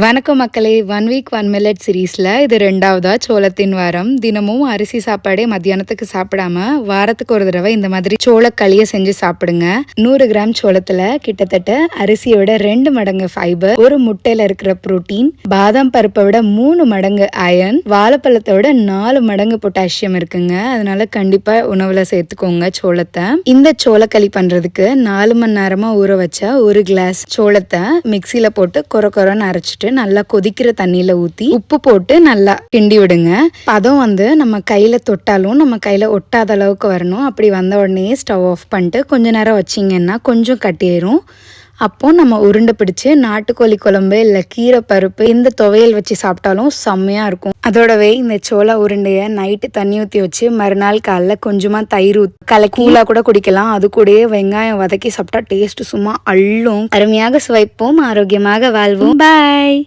வணக்கம் மக்களே. 1 week 1 millet சீரீஸ்ல இது 2வதா சோளத்தின் வாரம். தினமும் அரிசி சாப்பாடே மத்தியானத்துக்கு சாப்பிடாம வாரத்துக்கு ஒரு தடவை இந்த மாதிரி சோளக்களியை செஞ்சு சாப்பிடுங்க. 100 கிராம் சோளத்துல கிட்டத்தட்ட அரிசியை விட 2 மடங்கு ஃபைபர், ஒரு முட்டையில இருக்கிற புரோட்டீன், பாதாம் பருப்பை விட 3 மடங்கு அயர்ன், வாழைப்பழத்தை விட 4 மடங்கு பொட்டாசியம் இருக்குங்க. அதனால கண்டிப்பா உணவுல சேர்த்துக்கோங்க சோளத்தை. இந்த சோளக்களி பண்றதுக்கு 4 மணி நேரமா ஊற வச்ச 1 கிளாஸ் சோளத்தை மிக்சியில போட்டு கொரன்னு அரைச்சிட்டு நல்லா கொதிக்கிற தண்ணியில ஊத்தி உப்பு போட்டு நல்லா கிண்டி விடுங்க. பதம் நம்ம கையில தொட்டாலும் நம்ம கையில ஒட்டாத அளவுக்கு வரணும். அப்படி வந்த உடனே ஸ்டவ் ஆஃப் பண்ணிட்டு கொஞ்ச நேரம் வச்சிங்கன்னா கொஞ்சம் கட்டிடும். அப்போ நம்ம உருண்டை பிடிச்சு நாட்டுக்கோழி குழம்பு இல்லை கீரை பருப்பு இந்த துவையல் வச்சு சாப்பிட்டாலும் செம்மையா இருக்கும். அதோடவே இந்த சோள உருண்டைய நைட்டு தண்ணி ஊற்றி வச்சு மறுநாள் காலைல கொஞ்சமா தயிர் கலக்கீலா கூட குடிக்கலாம். அது கூடயே வெங்காயம் வதக்கி சாப்பிட்டா டேஸ்ட் சும்மா அள்ளும். அருமையாக சுவைப்போம், ஆரோக்கியமாக வாழ்வோம். பாய்.